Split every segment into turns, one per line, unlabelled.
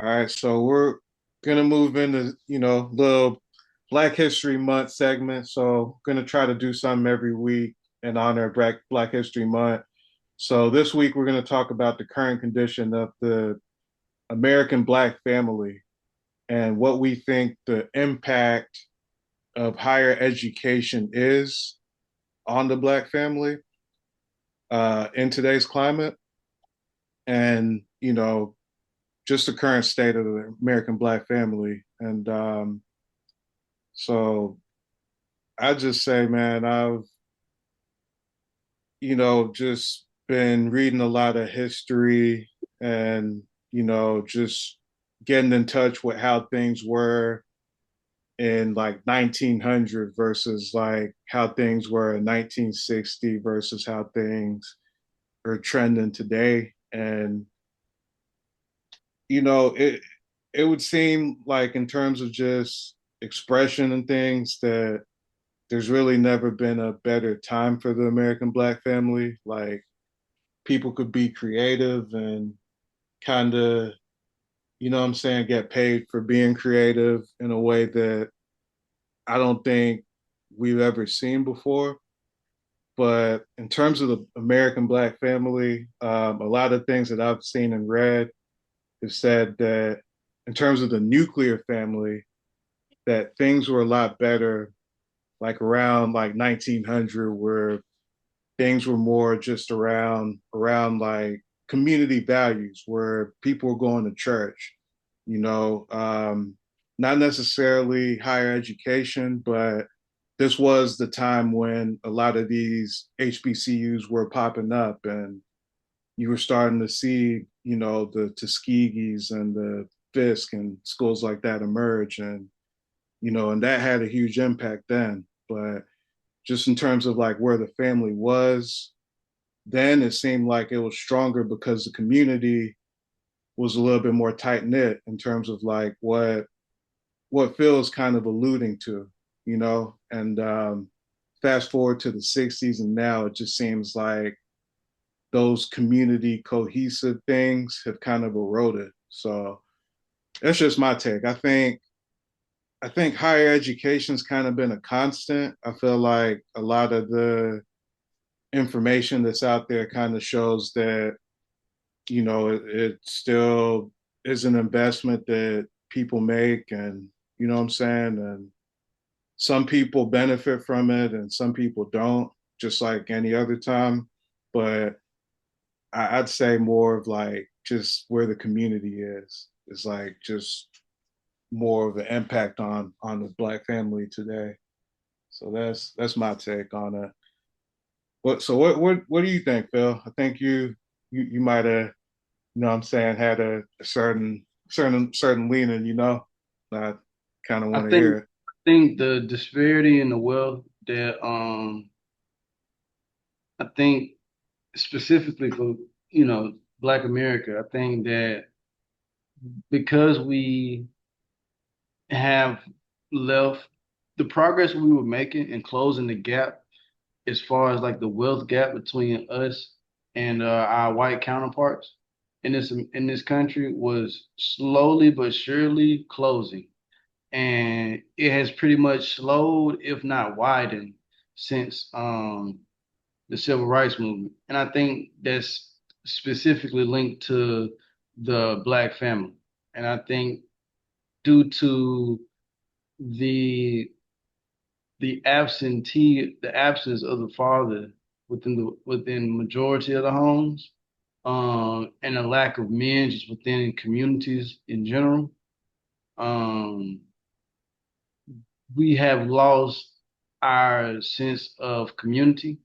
All right, so we're gonna move into, little Black History Month segment. So gonna try to do something every week in honor of Black History Month. So this week we're gonna talk about the current condition of the American Black family and what we think the impact of higher education is on the Black family in today's climate, and just the current state of the American Black family. And So I just say, man, I've, just been reading a lot of history and, just getting in touch with how things were in like 1900 versus like how things were in 1960 versus how things are trending today. And, it would seem like in terms of just expression and things that there's really never been a better time for the American Black family. Like people could be creative and kind of, what I'm saying, get paid for being creative in a way that I don't think we've ever seen before. But in terms of the American Black family, a lot of things that I've seen and read have said that in terms of the nuclear family, that things were a lot better like around like 1900, where things were more just around like community values where people were going to church, you know, not necessarily higher education, but this was the time when a lot of these HBCUs were popping up, and you were starting to see, the Tuskegees and the Fisk and schools like that emerge. And that had a huge impact then. But just in terms of like where the family was, then it seemed like it was stronger because the community was a little bit more tight knit in terms of like what Phil is kind of alluding to, And fast forward to the '60s, and now it just seems like those community cohesive things have kind of eroded. So that's just my take. I think higher education's kind of been a constant. I feel like a lot of the information that's out there kind of shows that it still is an investment that people make, and what I'm saying, and some people benefit from it and some people don't, just like any other time. But I'd say more of like just where the community is like just more of an impact on the Black family today. So that's my take on it. What do you think, Phil? I think you might have, what I'm saying, had a certain leaning, I kind of
I
want to
think
hear it.
think the disparity in the wealth that I think specifically for Black America, I think that because we have left the progress we were making and closing the gap as far as like the wealth gap between us and our white counterparts in this country was slowly but surely closing. And it has pretty much slowed, if not widened, since the civil rights movement. And I think that's specifically linked to the Black family. And I think due to the the absence of the father within majority of the homes, and a lack of men just within communities in general, um, we have lost our sense of community,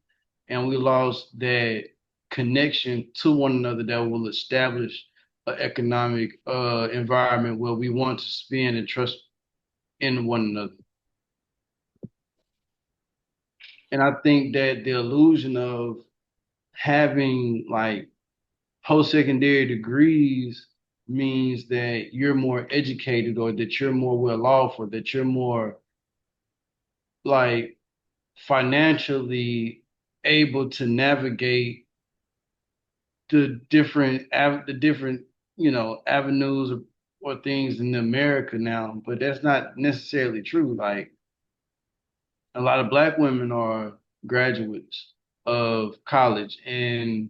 and we lost that connection to one another that will establish an economic environment where we want to spend and trust in one another. And I think that the illusion of having like post-secondary degrees means that you're more educated or that you're more well off or that you're more like financially able to navigate the different avenues or things in America now, but that's not necessarily true. Like a lot of black women are graduates of college, and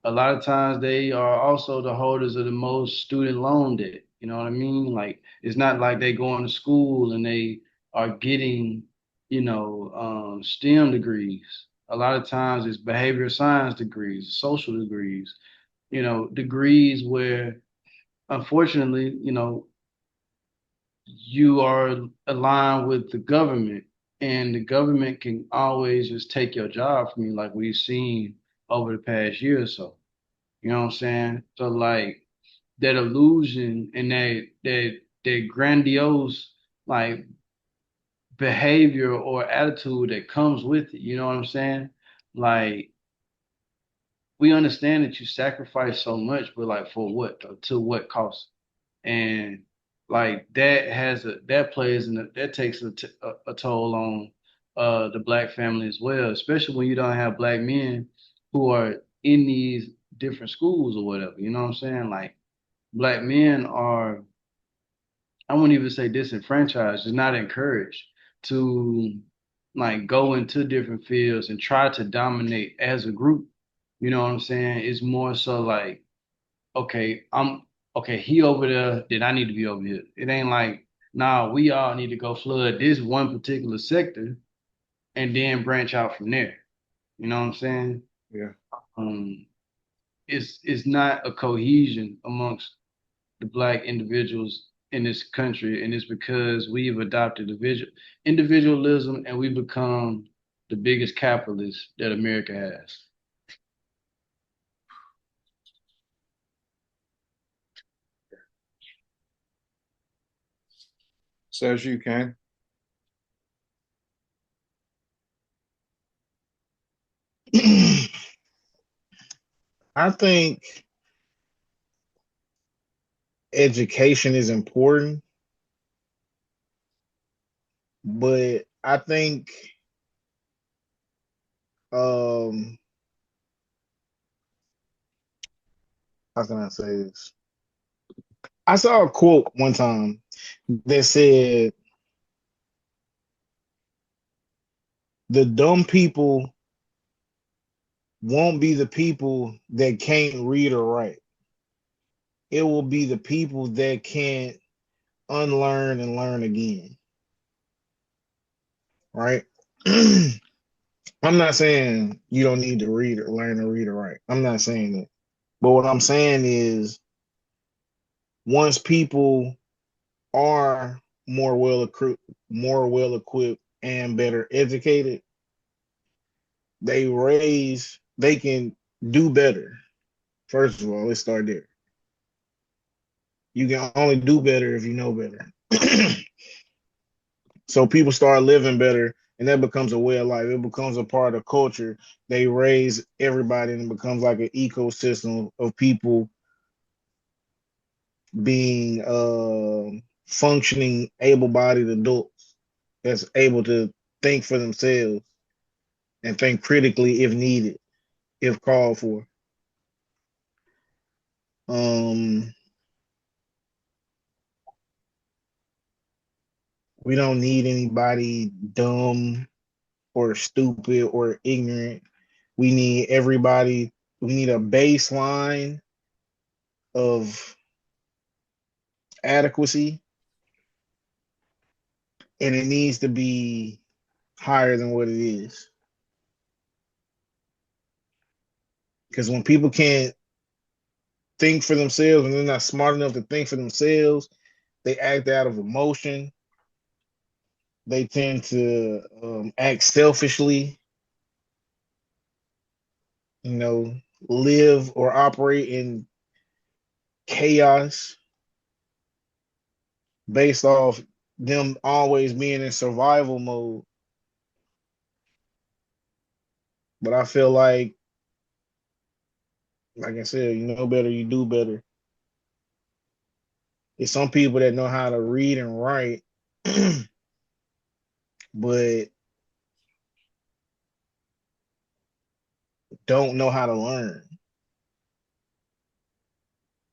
a lot of times they are also the holders of the most student loan debt. You know what I mean? Like it's not like they going to school and they are getting, STEM degrees. A lot of times it's behavioral science degrees, social degrees, degrees where unfortunately, you are aligned with the government, and the government can always just take your job from you, like we've seen over the past year or so. You know what I'm saying? So like that illusion and that grandiose like behavior or attitude that comes with it. You know what I'm saying? Like we understand that you sacrifice so much, but like for what? To what cost? And like that plays and that takes a toll on the black family as well, especially when you don't have black men who are in these different schools or whatever. You know what I'm saying? Like black men are, I wouldn't even say disenfranchised, just not encouraged to like go into different fields and try to dominate as a group. You know what I'm saying? It's more so like, okay, he over there, then I need to be over here. It ain't like, nah, we all need to go flood this one particular sector and then branch out from there. You know what I'm saying?
Yeah.
Um, it's not a cohesion amongst the black individuals in this country, and it's because we've adopted individualism and we become the biggest capitalist that America has.
Says you can.
I think education is important, but I think um how can I say this? I saw a quote one time that said the dumb people won't be the people that can't read or write. It will be the people that can't unlearn and learn again, right? I'm not saying you don't need to read or learn to read or write. I'm not saying that. But what I'm saying is once people are more well equipped and better educated, they can do better. First of all, let's start there. You can only do better if you know better. So people start living better, and that becomes a way of life. It becomes a part of culture. They raise everybody, and it becomes like an ecosystem of people being functioning, able-bodied adults that's able to think for themselves and think critically if needed, if called for. Um, we don't need anybody dumb or stupid or ignorant. We need everybody. We need a baseline of adequacy, and it needs to be higher than what it is. Because when people can't think for themselves and they're not smart enough to think for themselves, they act out of emotion. They tend to act selfishly, you know, live or operate in chaos based off them always being in survival mode. But I feel like I said, you know better, you do better. There's some people that know how to read and write, but don't know how to learn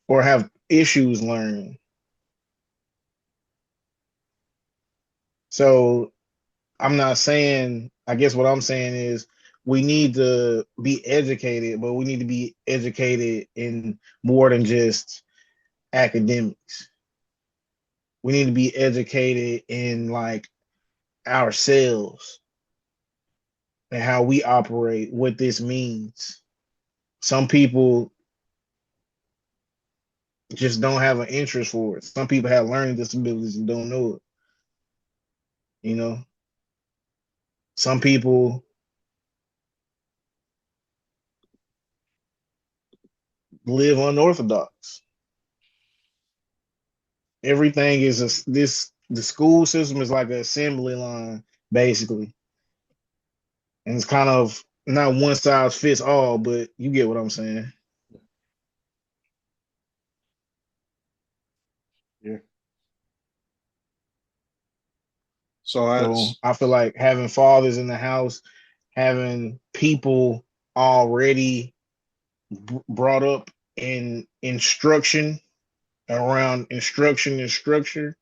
or have issues learning. So I'm not saying, I guess what I'm saying is we need to be educated, but we need to be educated in more than just academics. We need to be educated in like ourselves and how we operate, what this means. Some people just don't have an interest for it. Some people have learning disabilities and don't know it. You know, some people live unorthodox. Everything is this. The school system is like an assembly line, basically, and it's kind of not one size fits all, but you get what I'm saying.
Yeah. So
So
that's
I feel like having fathers in the house, having people already brought up in instruction around instruction and structure,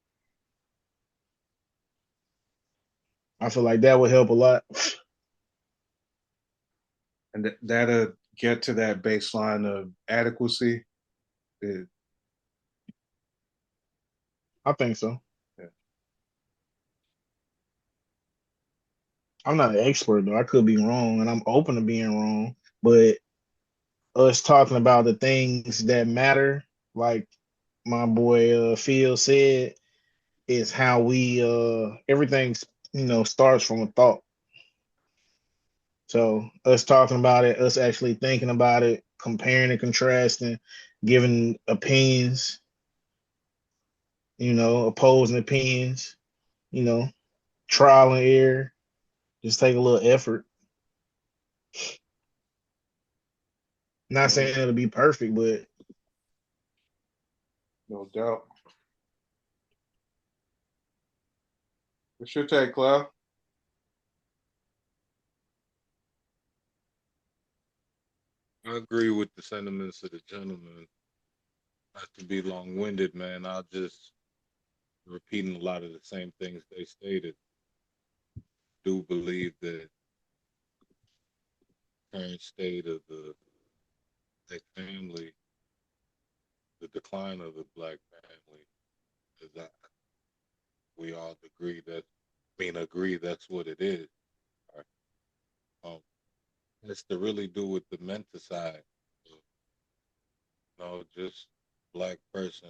I feel like that would help a lot.
and that'll get to that baseline of adequacy. It,
I think so.
yeah.
I'm not an expert though. I could be wrong, and I'm open to being wrong. But us talking about the things that matter, like my boy Phil said, is how we everything's starts from a thought. So us talking about it, us actually thinking about it, comparing and contrasting, giving opinions, opposing opinions, you know, trial and error, just take a little effort. Not
No,
saying it'll be perfect, but
no doubt. What's your take, Cloud?
I agree with the sentiments of the gentleman. Not to be long winded, man. I'll just repeating a lot of the same things they stated. Do believe that current state of the black family, the decline of the black family, is that we all agree that's what it is. Right? It's to really do with the mental side. Just black person,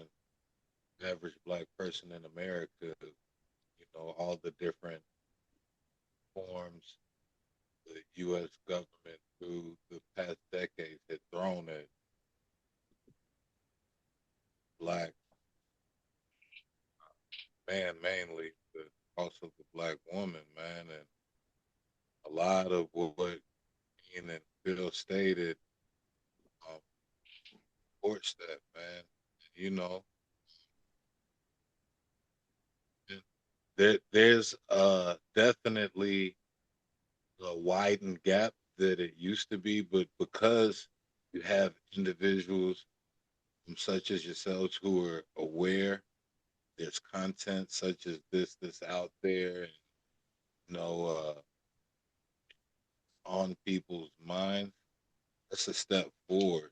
average black person in America. All the different forms the U.S. government through the past decades had thrown at black man mainly, but also the black woman, man, and a lot of what Ian and Bill stated um, supports that, man. You know, there's definitely a widened gap that it used to be, but because you have individuals such as yourselves who are aware there's content such as this that's out there and you know uh, on people's minds, that's a step forward.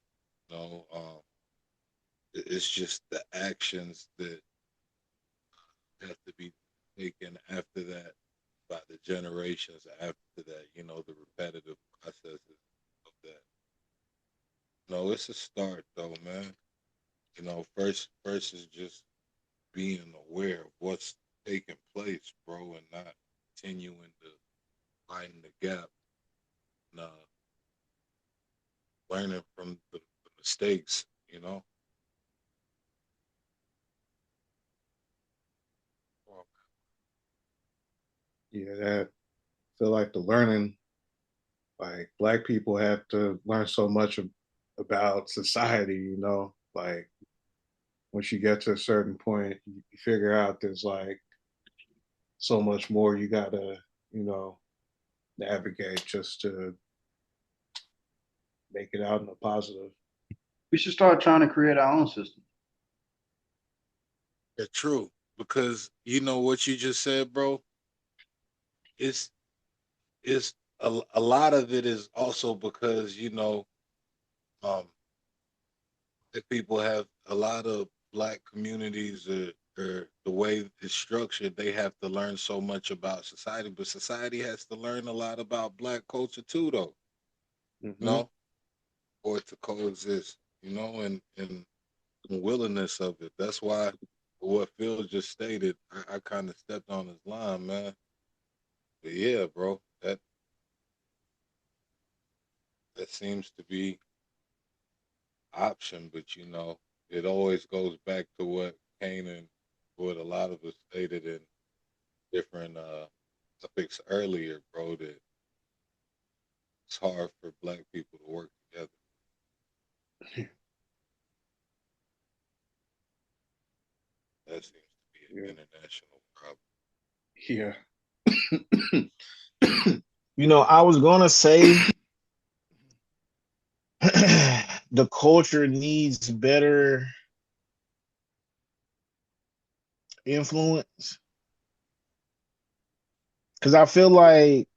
It's just the actions that have to be taken after that by the generations after that, the repetitive processes of that. No, it's a start though, man. First is just being aware of what's taking place, bro, and not continuing to widen the gap and learning from the mistakes, you know. Well,
Yeah, that I feel like the learning, like black people have to learn so much about society, like once you get to a certain point, you figure out there's like so much more you gotta, you know, navigate just to make it out in a positive.
We should start trying to create our own system.
true, because you know what you just said, bro. it's it's a lot of it is also because um that people have a lot of black communities or the way it's structured, they have to learn so much about society, but society has to learn a lot about black culture too, though. You
Mm-hmm.
know, or to coexist. And willingness of it. That's why what Phil just stated, I kind of stepped on his line, man. But yeah, bro, that seems to be option, but it always goes back to what Kanan, what a lot of us stated in different topics earlier, bro, that it's hard for black people to work together. That seems to be
Yeah.
an international problem.
Yeah.
I was gonna say the culture needs better influence because I feel like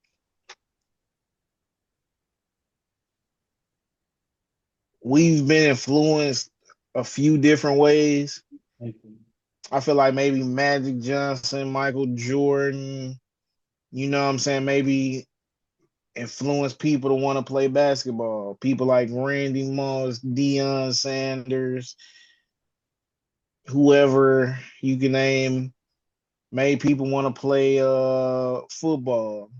we've been influenced a few different ways. I feel like maybe Magic Johnson, Michael Jordan, what I'm saying, maybe influence people to want to play basketball. People like Randy Moss, Deion Sanders, whoever you can name, made people want to play football.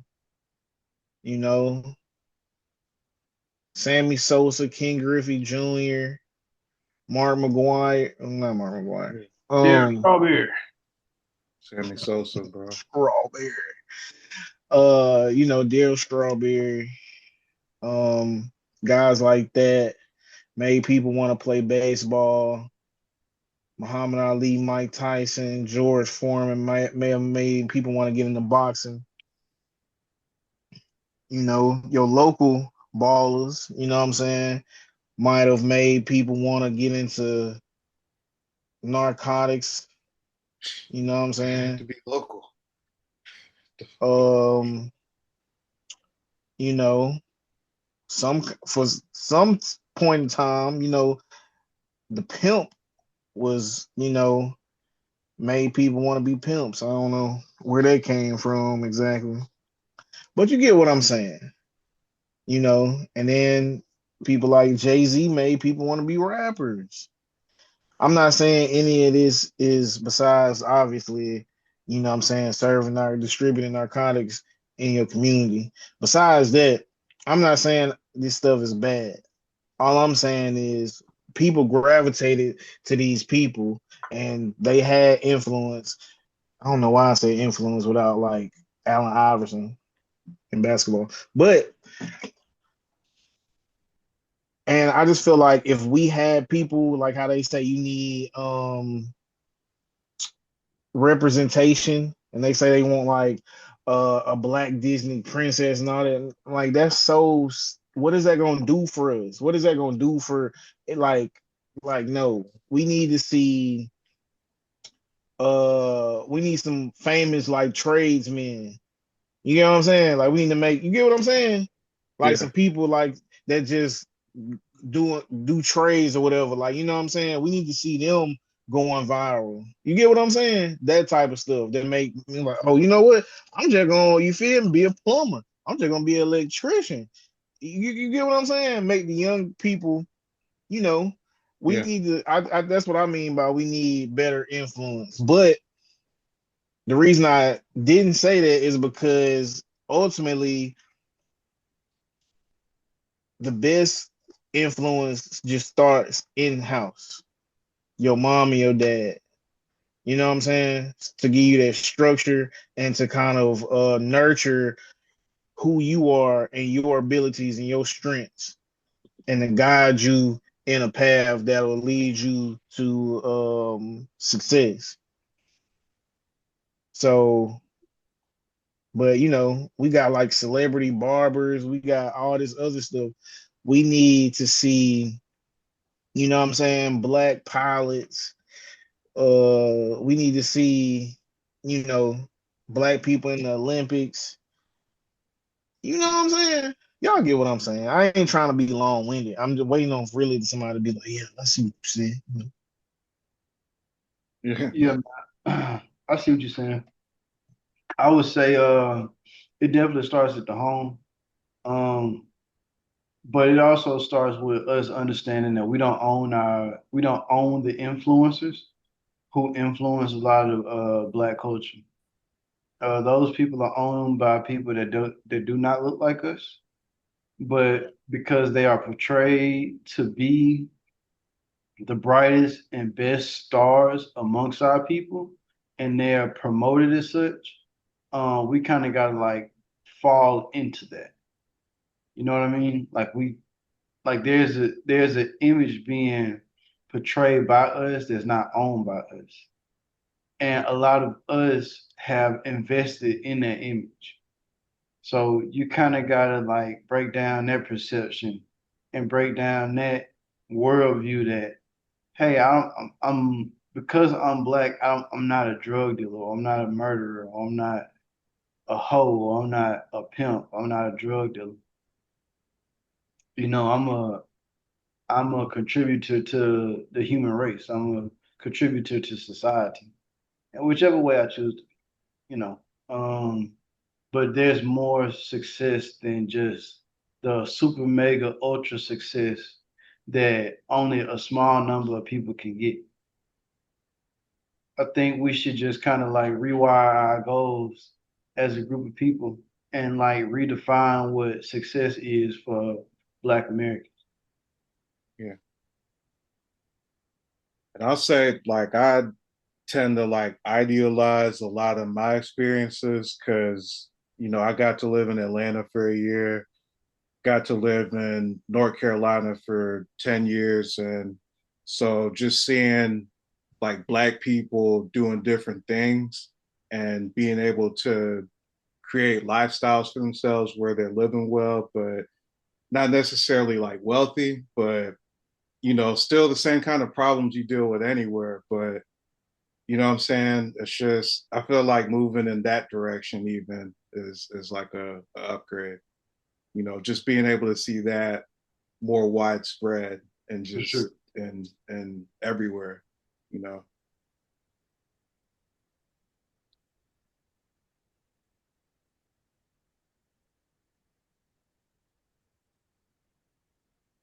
You know, Sammy Sosa, King Griffey Jr., Mark McGuire, not Mark McGuire,
Yeah.
Derek
um,
Strawberry.
Sammy Sosa, bro.
Strawberry, Daryl Strawberry, um, guys like that made people want to play baseball. Muhammad Ali, Mike Tyson, George Foreman may have made people want to get into boxing. Your local ballers, what I'm saying, might have made people want to get into narcotics, what I'm
Had
saying.
to be local.
Um, you know, some for some point in time, the pimp was, made people want to be pimps. I don't know where they came from exactly, but you get what I'm saying. And then people like Jay-Z made people want to be rappers. I'm not saying any of this is besides obviously, what I'm saying, serving or distributing narcotics in your community. Besides that, I'm not saying this stuff is bad. All I'm saying is people gravitated to these people and they had influence. I don't know why I say influence without like Allen Iverson in basketball. But and I just feel like if we had people like how they say you need representation and they say they want like a black Disney princess and all that, like that's so what is that gonna do for us? What is that gonna do for it? Like no, we need to see we need some famous like tradesmen. You get what I'm saying? Like we need to make you get what I'm saying? Like
Yeah.
some people like that just do trades or whatever. Like, you know what I'm saying? We need to see them going viral. You get what I'm saying? That type of stuff that make me like, oh, you know what? I'm just gonna, you feel me, be a plumber. I'm just gonna be an electrician. You get what I'm saying? Make the young people, you know, we
Yeah.
need to that's what I mean by we need better influence. But the reason I didn't say that is because ultimately the best influence just starts in house. Your mom and your dad. You know what I'm saying? To give you that structure and to kind of nurture who you are and your abilities and your strengths and to guide you in a path that will lead you to success. So, but we got like celebrity barbers, we got all this other stuff. We need to see, what I'm saying, black pilots. We need to see, you know, black people in the Olympics. You know what I'm saying? Y'all get what I'm saying. I ain't trying to be long winded. I'm just waiting on really somebody to be like, yeah, let's see what you said.
Yeah.
Yeah, I see what you're saying. I would say it definitely starts at the home. Um, but it also starts with us understanding that we don't own the influencers who influence a lot of black culture. Those people are owned by people that do not look like us, but because they are portrayed to be the brightest and best stars amongst our people, and they are promoted as such, we kind of gotta like fall into that. You know what I mean? Like there's an image being portrayed by us that's not owned by us, and a lot of us have invested in that image. So you kind of gotta like break down that perception and break down that worldview that hey, I'm because I'm black, I'm not a drug dealer, or I'm not a murderer, or I'm not a hoe, or I'm not a pimp, I'm not a drug dealer. You know, I'm a contributor to the human race. I'm a contributor to society, and whichever way I choose to be, you know. Um, but there's more success than just the super mega ultra success that only a small number of people can get. I think we should just kind of like rewire our goals as a group of people and like redefine what success is for Black Americans.
Yeah. And I'll say, like, I tend to like idealize a lot of my experiences because, I got to live in Atlanta for a year, got to live in North Carolina for 10 years. And so just seeing like Black people doing different things and being able to create lifestyles for themselves where they're living well, but not necessarily like wealthy, but still the same kind of problems you deal with anywhere. But you know what I'm saying? It's just I feel like moving in that direction even is like a upgrade. Just being able to see that more widespread and
For
just
sure.
and everywhere, you know.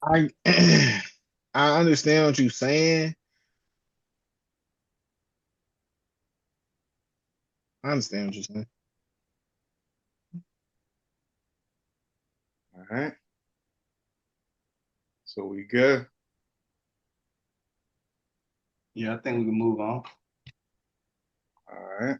I I understand what you're saying. I understand what you're saying.
All right. So we good.
Yeah, I think we can move on.
All right.